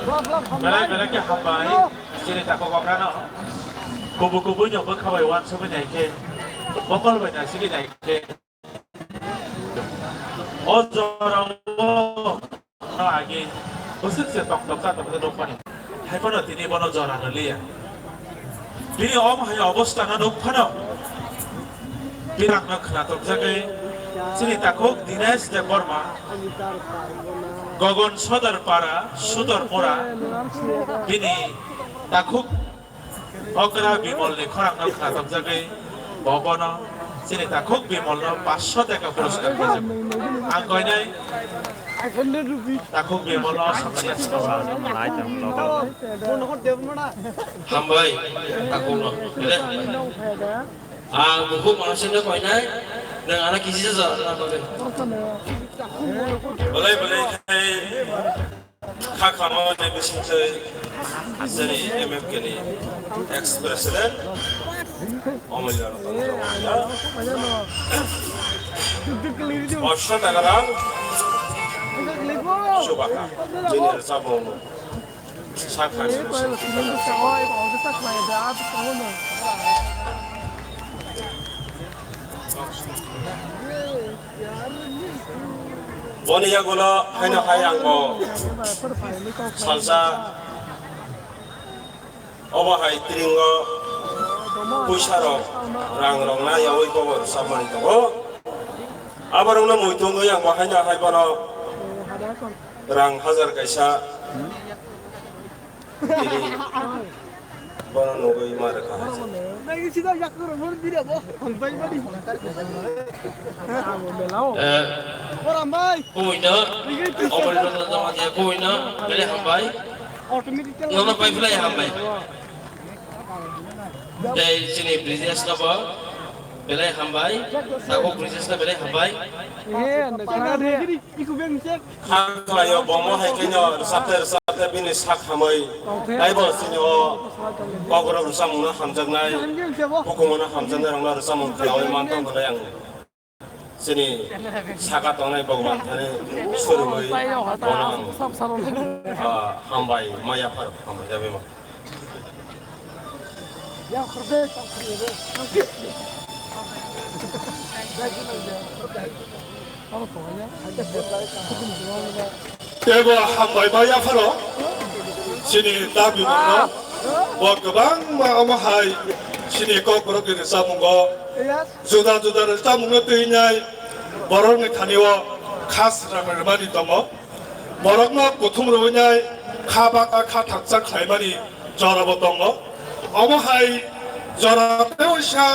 Belai hambai sini tak kau kerana kubu yang berkawai wan sebenarnya ke bokol banyak sini naik ke orang lagi usut setok satu depan hai pun tini pun orang liya ini hanya অবস্থান নখনো বিরাট খাতক জাগে sini takuk Dinesh Deborma Gogon Sodar Para Sudar Mora Bini takuk Okra Bimol ni khorang nak khatam jagai Bobono sini takuk Bimol no 500 টাকা পুরস্কার পেয়েছে angkoi nai takuk Bimol no sampai sekolah hambai takuk no buku manusia kau ini dengan anak kisi saja boleh kakak mau ni bisnis dari MFK ni ex president Omeliar Osho Tagarang Shubaka Junior Sabong Sakhan Boni ya gula hanya hayang ko salsa oba hai tringo pusharo rang na ya oi ko samani to abarong na muitung yang ko hanya hai bano rang hazar kaisa ini bano nogoi mar ka nagi sida yakro bor dire bo hantai bari orang baik. Kuina, orang itu nama dia kuina, boleh hambai. Nama baik pula yang hambai. Dari sini princess apa? Boleh hambai. Aku princess na boleh hambai. Kalau yo bomo hai kenyo sate bini sak hamai. Ai bo sini o kogoro rusamuna hamjang nai. Hukumuna hamjang nai rangla rusamung kiawi mantong kena yang sini sakat tonai Bhagwan thane surumai bonang hambai maya par hambai jabe ma ya khurde Tebo hambai maya paro sini tabi ma bo gobang ma hai sini kokoro ke samungo juda samungno tuinyai borokni thaniwo khas ramani tomo borokno kuthum roinyai khabaka kha thaksa khaimani jorabo tomo omo hai jorate oisa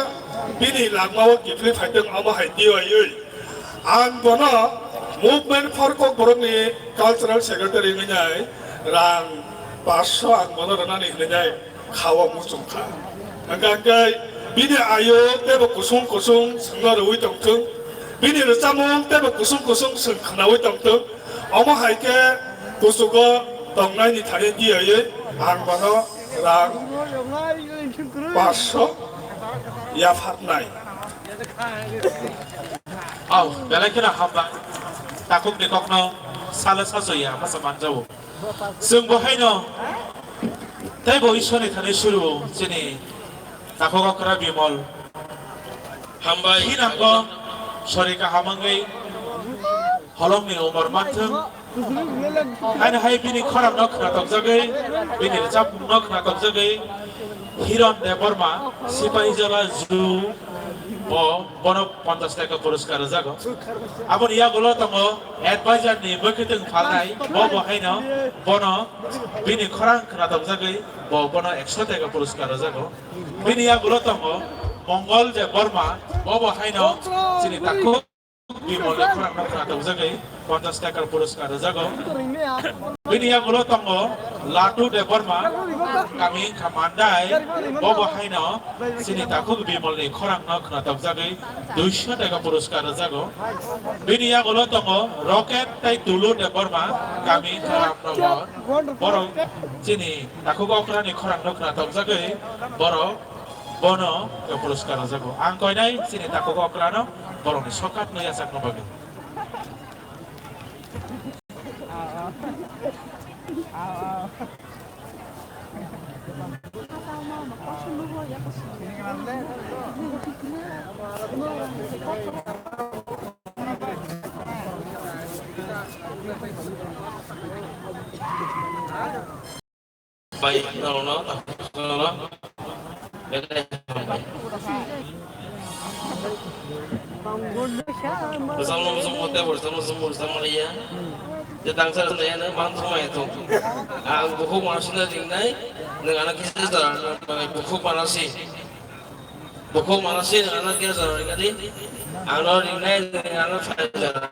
bini langmawo gifli phaiteng omo hai dioi an bono movement for borokni cultural secretary ngai rang 500 an bono ranani ngai khawa musungkha angkai bini ayo tebo kusung senglar ui tongtung bini resamung tebo kusung sengkana ui tongtung omo haike kusugo tongnai ni thane dia ye angbono rang 500 ya phatnai aw belai kira hamba takuk ni kokno sala sasoya masaman jawo sung bo haino tebo ishoni thane shuru sini takok kra bimol hambai hinamgo sorika hamangai holong ni umar manthung ana hai bini kharam nok na tok jagai bini chap nok na tok jagai hiron deborma sipai jala zu bo bono 50 টাকা পুরস্কার জাগো abon iya gulo tongo advisor ni bekitung phalnai bo haino bono bini khorang na tok jagai bo bono 100 টাকা পুরস্কার জাগো bini ya gulo tongo Mongol je Burma bo haino sini takuk bimol khorang na tok jagai 50 টাকার পুরস্কার জাগো bini ya gulo tongo Latu de Burma kami kamandai bobo haino sini takuk bimol ni khorang na tok jagai 200 টাকা পুরস্কার জাগো bini ya gulo tongo Rocket tai Tulu de Burma kami karam borong sini takuk okra ni khorang na tok jagai boro bono ke puruskar jago angkoi nai sini takuk okra no borong ni sokat no yasak no bagi Baik, no, bersama dia. Datang saya na bang semua itu. Ang buku manasnya tinggal dengan anak kita saudara, buku manasi dengan anak kita saudara kali. Ang tinggal dengan anak saya.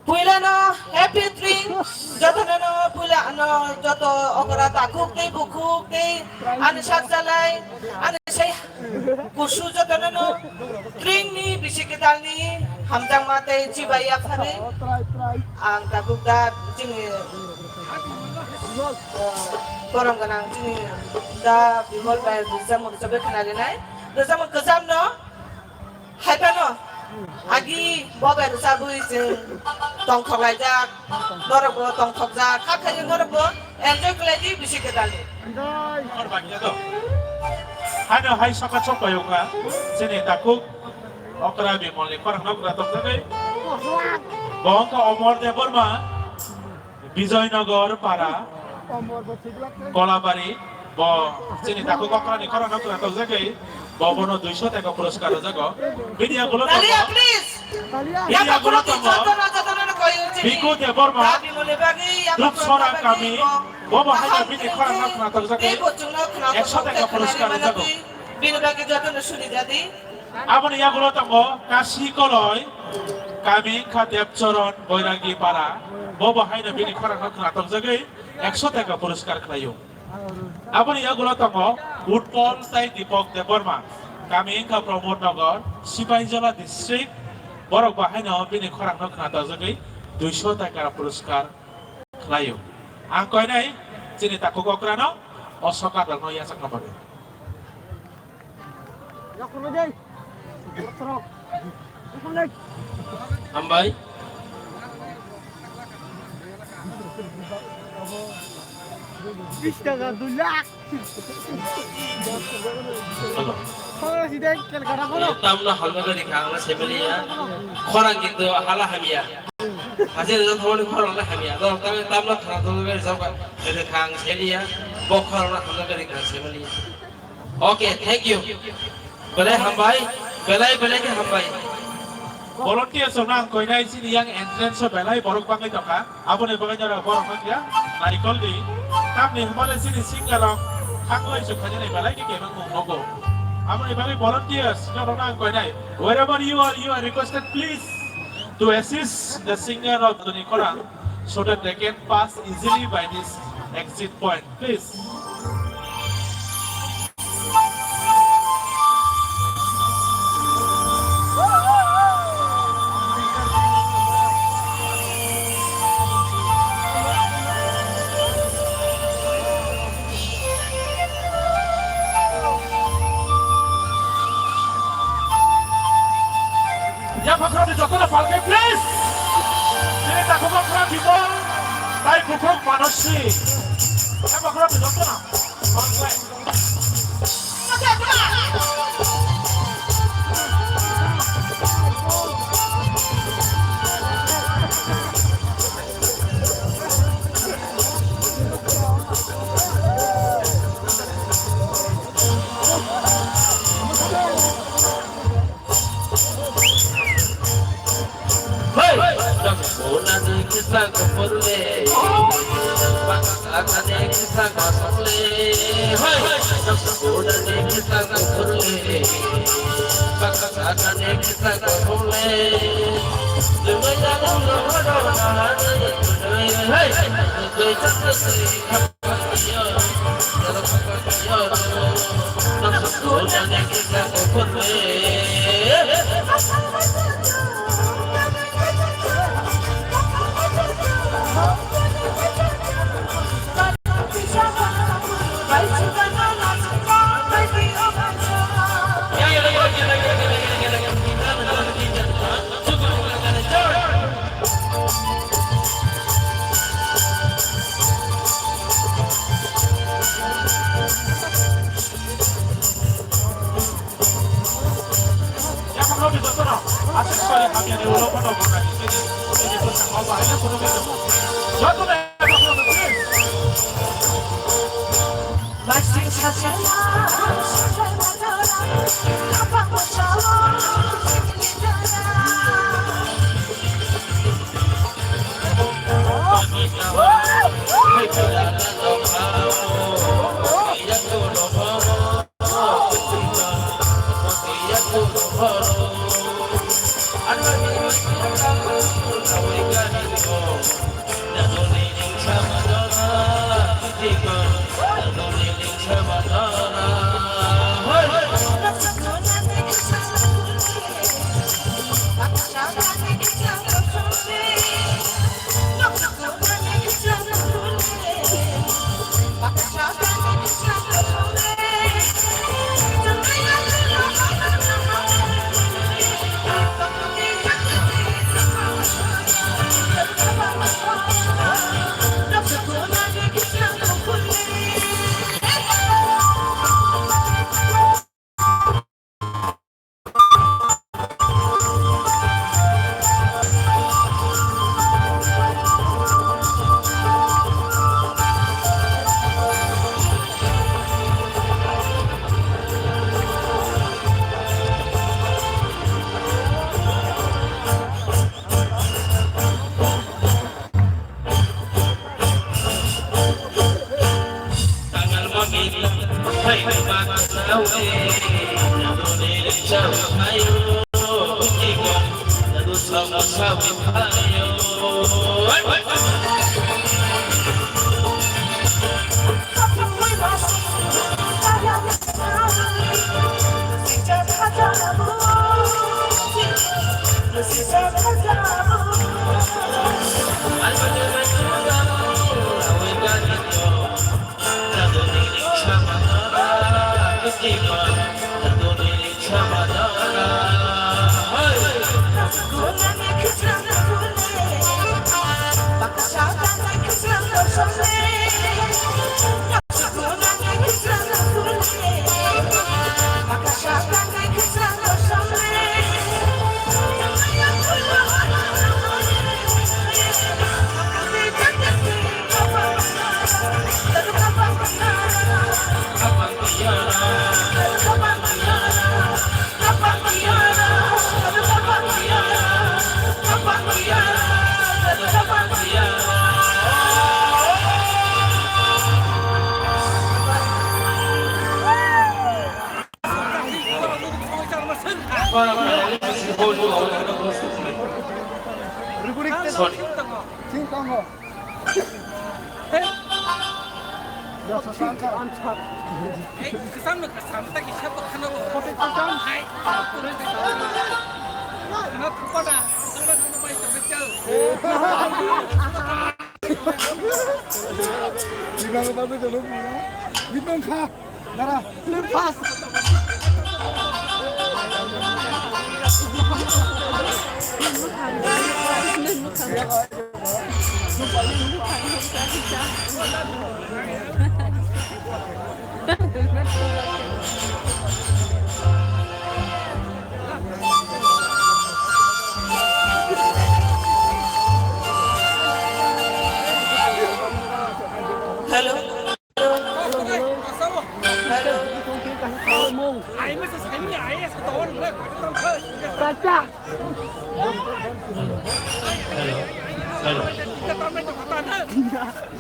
Pula no happy drink joto no pula no joto okra takuk ke buku ke ane satsalai ane say kursu joto no drink ni bisi kita ni hamjang mate cibaya phare ang takuk da jing korang kanang jing da bimol bai bizam sabe kanale nai bizam kezam no hai no Agi bawa berusaha buisin tongkol aja, dorong tongkol aja, kakaknya dorong enjoy keladi bisa kita ni. Korbannya tu. Hanya hai sakat sopa yung ka. Sini takuk. Okra bimol ni korang nak ratok sakai. Bawang ka omor de Burma. Bijoynagar para. Kolabari. Sini takuk okra ni korang nak ratok sakai. Bawa 200 টাকা পুরস্কার জাগো video গুলো তো Talia please. Video গুলো তো বিকু দে Varma group সরা কামি বাবা হাইলা বিনি খরা না তো জাগে 100 টাকা পুরস্কার জাগো Binu bagi jatuh nusuri jadi. আপনি ইয়াগুলো তো কাশি কলয় কামি খাদেব চরণ বৈরাগী পাড়া বাবা হাইলা বিনি খরা না তো জাগে 100 টাকা পুরস্কার খাইও আপনি ইয়াগুলো তো উৎপল তাই দীপক দেববর্মা কামিংকা প্রমোদ নগর সিপাহীজলা ডিস্ট্রিক্ট বরক বাহাইনো বিনি খরাং নখনা দজগৈ 200 টাকা পুরস্কার খাইও আং কয়নাই যিনি তাকু কক্রানো অসকা দল ইয়া সাকনা পাবে Ambai. Bisa gak dulak? Kalau si dek kel kara kono. Tamna halma dari kangna sebelia. Korang gitu halah hamia. Hasil itu thori korang lah hamia. Dor tamna khana thori dari sauka dari kang sebelia. Bokor lah halma dari kang sebelia. Okay, thank you. Belai hambai, belai ke hambai. volunteer sonang koinai sini yang entrance belai borok bangai toka abone bangai jara borok bangai naikol di kami hambale sini singalong hangloi sukhanya belai ke kemang nogo abone bangai volunteers sonang koinai wherever you are requested please to assist the singer of the Nicola so that they can pass easily by this exit point please. Ya pakra di jotona palke please. Ini tak pakra di bol. Tai kukuk manusi. Ya pakra di jotona. Palke. আকানে কিসা গসলে হয় নকশানে কিসা গসলে Akane কিসা গসলে তুমি জানো না হয় তুই চাকরি খাপিয়া নকশানে কিসা গসলে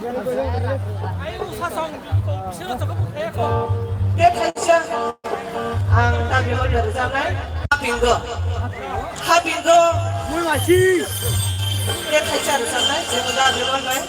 Tiếp theo chưa? Ta bị ơn được rằng đấy. Habingo. Mui mà chi. Tiếp theo chưa được rằng đấy. Sẽ ra bị ơn đấy.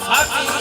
Happy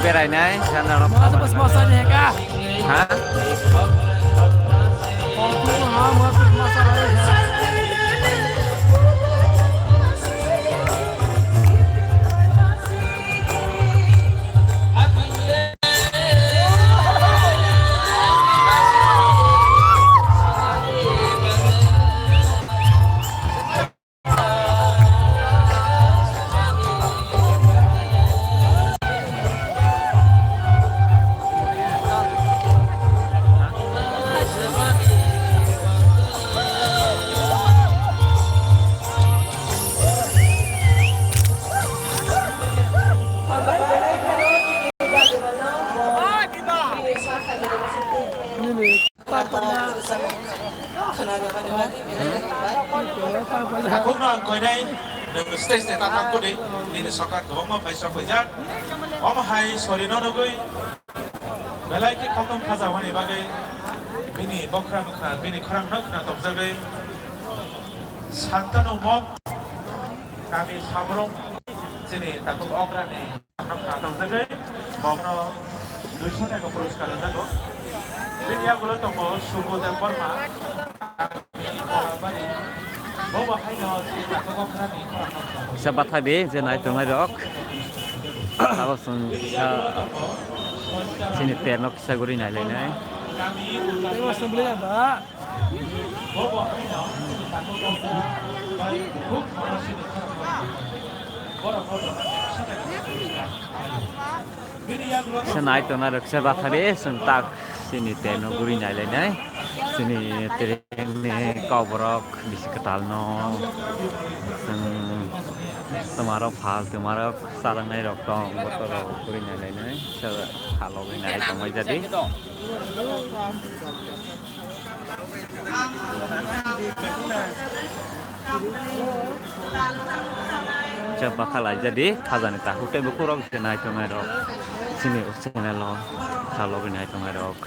बेरायनाय जाना रब Mas masa ni ka. ha Oh, tu ha mas masa ni. Takut nang kau ini, dengan stage ni tak takut deh. Ini sokak kau mau pakai sokak jar, om hai sorry no nogoi. Belai ke kau tuh kaza wani bagai, ini bokram kan, ini kurang nak nak top jaga. Santan umum, kami sabrong, sini takut okra ni nak nak top jaga. Bokram, 200 টাকা পুরস্কার দেব। Video gulo to mo Subodh Burma. Bawa hai no takut okra ni. sa bathabe je nai tongai rok abo sun sa sini pernok sa guri nai lai nai Tengok sebelah ba. sa nai tongai rok sa bathabe sun tak sini pernok guri nai lai nai sini tereng ne kaubrok bisikatal no sun tomaro phal tomaro sarang nai rok tong botoro guri nai lai nai sa halo guri nai tongai jadi coba kalah jadi khazani tahu te bukurok jenai tongai rok sini usene lo halo guri nai tongai rok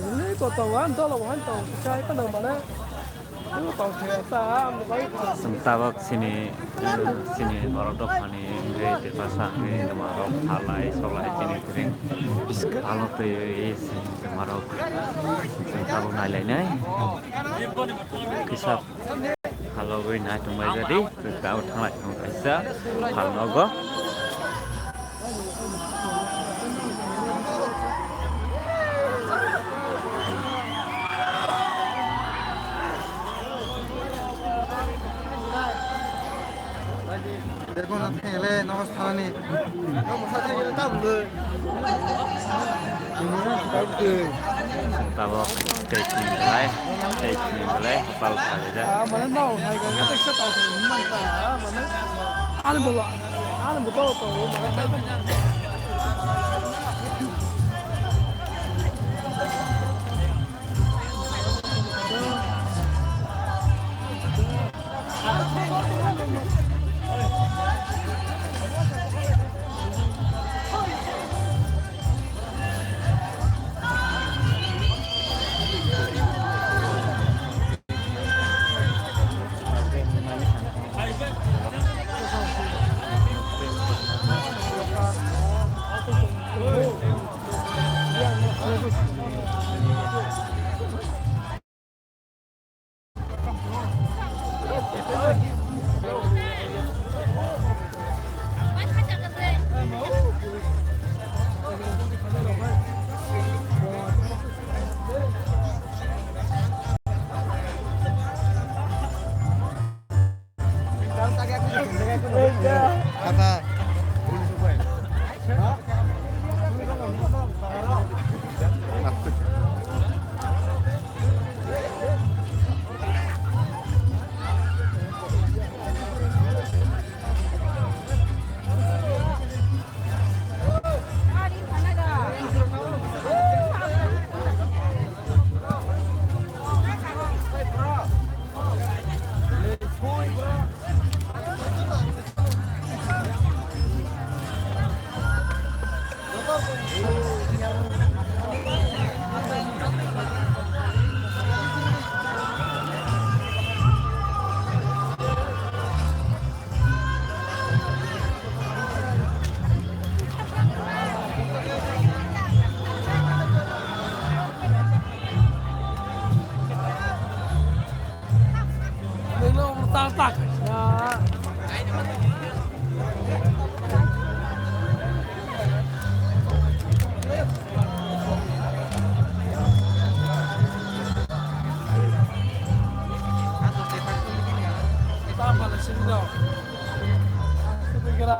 Ini kau tahu kan, tahu lah tahu. Saya kan nama mana? Itu tahu cerita, mungkin. Sementara sini barodok hani ngre pasang ngre marok halai solai sini kering kalau tu is marok sementara nai nai kisah kalau gue nai tu mai jadi kita utang lagi tu bisa hal nogo দেখুন আপনি এলে নমস্থানে sementara stage ni mulai hafal saja Mana mau? Hai kan kita bisa tahu mana? Mana? Ada bola, ada betul tahu. Mana? Belum tak ya. Kita apa sih dong? Kita kira.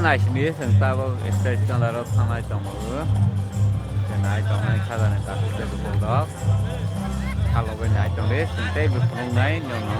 Này thì chúng ta có station là rất tham ai trong nữa, cái này trong này khá là nền tảng của cái đó, kalau cái này trong đấy chúng ta bị phong đấy nhiều nó.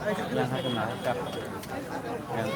yang satu nangkap yang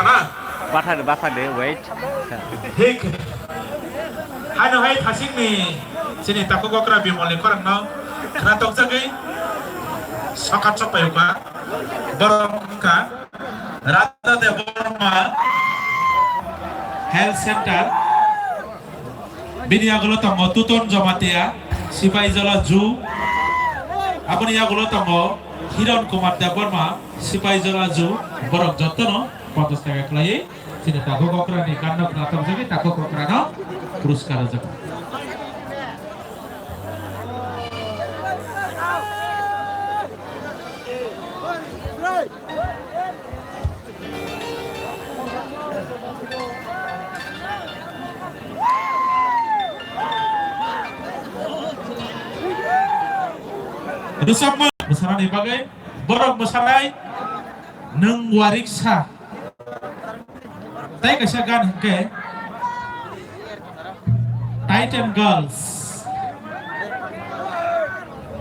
kana bathade wait hik hano hai thasing ni sini takuk okra bimol korang no khana tok jagai sakat sapai ka borong ka Radha Devarma Health Center Biniagulo tango tuton jamatia Sipai Jala Ju Apuni yagulo tango Hiron Kumar Devarma Sipai Jala Ju borok jotono 50 টাকা খেলাই sini takuk okra ni kanno kratok jagai takuk okra no puruskar jagai Rusapma musaran ibagai borok musarai neng wariksa tai kasagan ke Titan Girls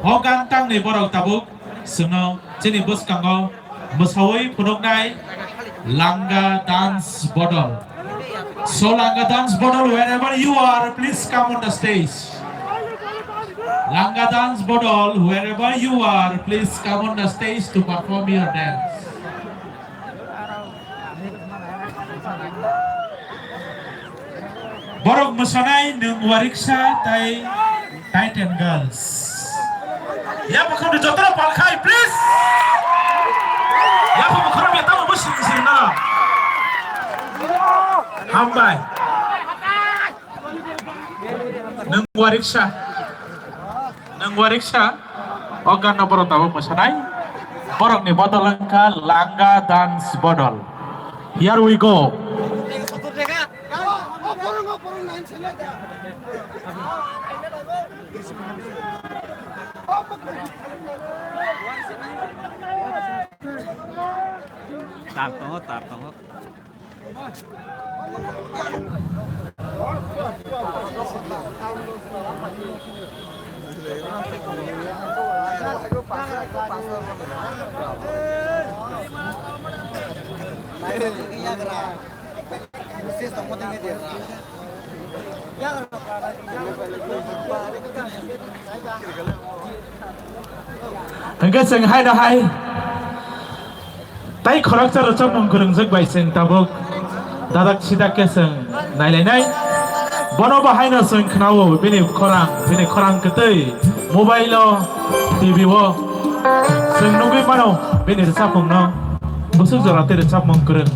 Hogan tang ni borok tabuk suno jeni bus kango musawai punoknai Langa Dance Bodol so Langa Dance Bodol wherever you are please come on the stage Langa Dance Bodol, wherever you are, please come on the stage to perform your dance. Borok musanai nung wariksa tai Titan Girls. Ya bakal dijotro palkai, please. Ya bakal ya tahu musim sini na. Hambai. Nung wariksa. Nang wariksa ogan na borok tawo musanai borok ni bodol ka Langa Dance Bodol. Here we go. tar tongot Hanggang sang hai na hai tai khorak charo chapmung kurung jek bai sing tabuk dadak sidak ke sang nailai nai bono bahai na sang khnao bini khorang ketei mobile o tv o sang nugi mano bini chapmung no busuk jora te chapmung kurung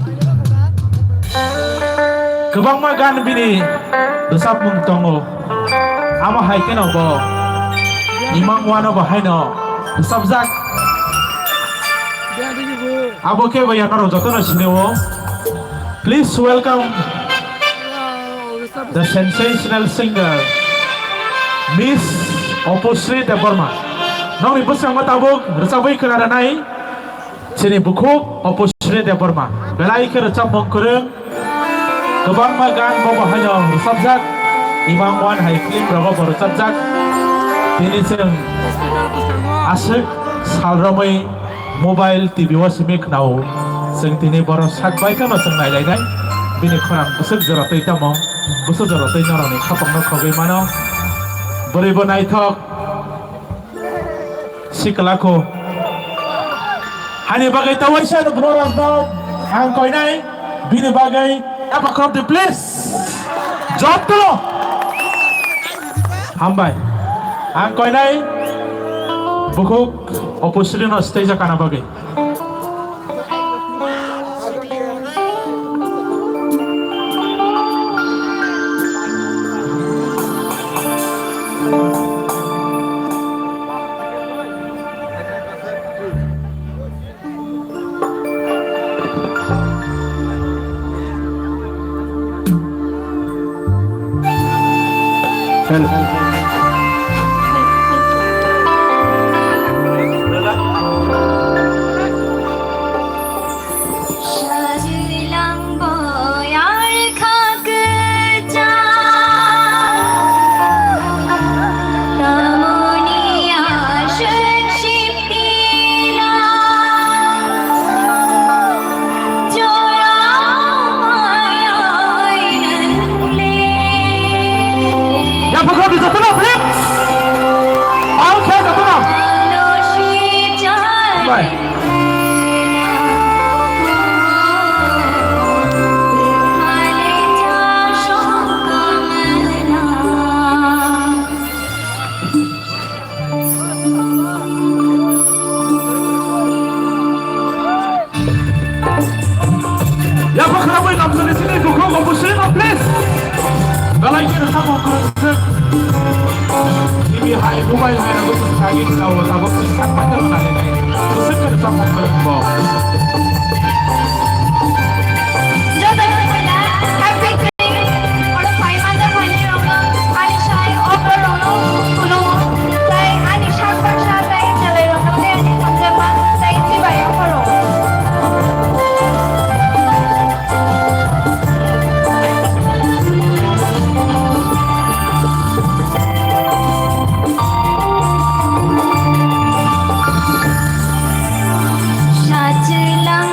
kebangma gan bini chapmung tongo ama hai keno bo imang wano bahai no subject Abo ke bhaiya karo jotono chinewo please welcome the sensational singer Miss Opusri Devarma nong ni busang matabuk resabai kenara nai sini buku Opusri Devarma belai ke recap mongkurung kebang magan bawa hanya subjek imang wan hai film berapa baru subjek ini sing asik salramai mobile TV wasimik nau sing tini borong sak baik kan sing nai nai bini khorang busuk jaratai tamong busuk jaratai narani khapang no khogai mano boribo nai thok siklako hani bagai tawaisa no borong no ang koi nai bini bagai apa crop the place job to hambai ang koi nai bukuk Opusri no stage kana bagai Joya sini buku komposin please. Dalai kira kamu kerja. Ini hai mobile hai aku tuh lagi tahu tahu siapa yang mana ini. Sekarang kamu kerja. Sajilang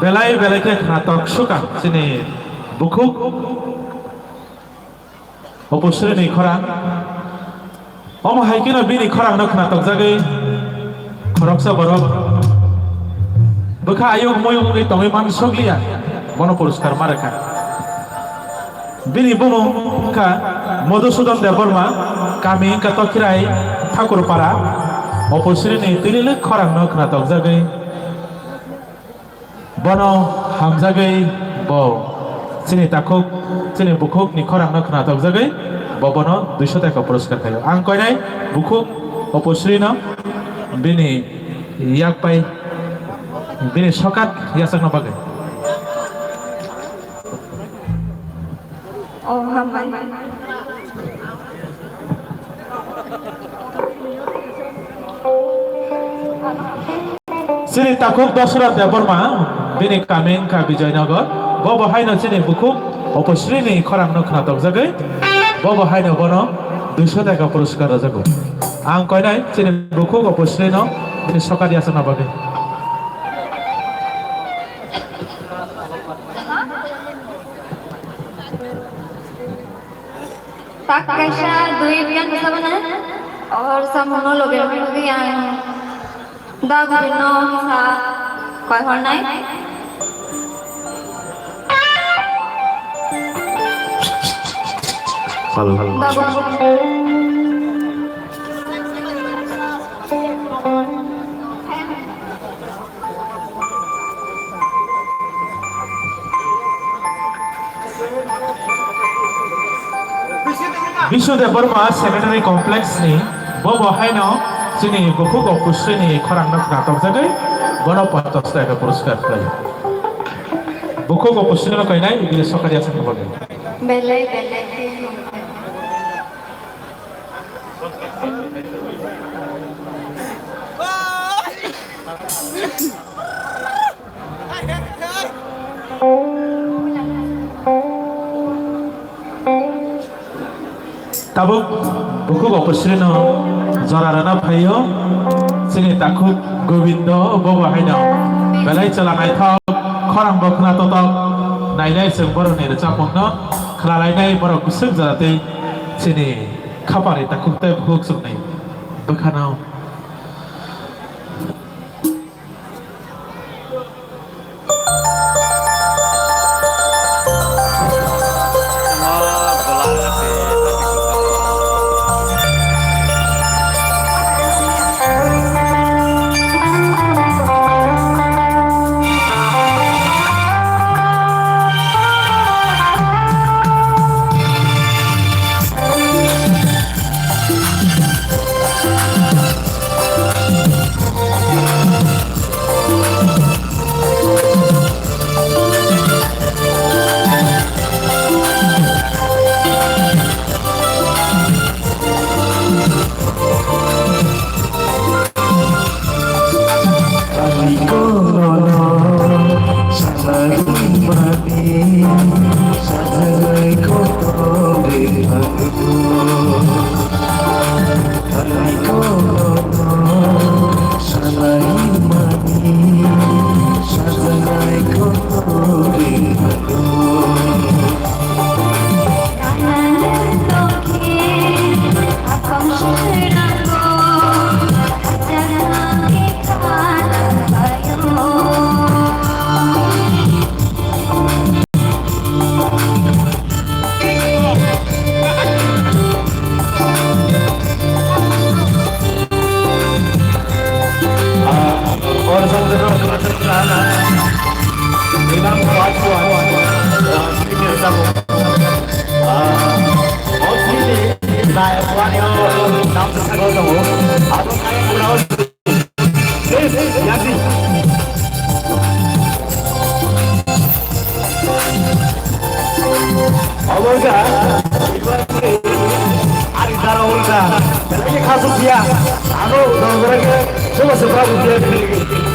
belai belai ke khatok suka sini bukuk opusre ni khorang omo haikino bini khorang no khatok jagai khorok sa borok bukha ayung moyung ni tongi man soglia bono puruskar maraka bini bono ka Madhusudan Deborma kami ka tokirai ঠাকুর পাড়া opusre ni tilile khorang no khatok jagai bono hamjagai bo sini takuk sini bukuk ni khorang no khnatok jagai bo bono 200 টাকা পুরস্কার খাইও ang koi nai bukuk opusri no bini yak pai bini sokat yasak no bagai oh hamai sini takuk Dosrat Deborma bini kaming ka Bijoynagar bo haino sini bukuk opusri ni khorang no khnatok jagai bo haino bono 200 টাকা পুরস্কার jago ang koi nai sini bukuk opusri no bini sokat yasak no bagai tak kaisa dui bian bisa bana और सब monologue में भी आए दाग बिनो सा कोई और नहीं halo Bishu Deborma Secondary Complex ni bobo haino sini bukuk opusri ni khorang no khatok jagai bono 50 টাকা পুরস্কার kai bukuk opusri no kai nai bile sokari asan no bagai बेले बेले tabuk bukuk opusri no jorarana phayo sini takuk Gobindo bobo haino belai chalanai thok khorang bokna totok nailai seng boroni chapongno khlalai nai borok kusuk jarate sini khapari takuk te bukuk sungnai bakhanao Olga, lagi kasus dia, anu, orang-orang ke, coba seberapa dia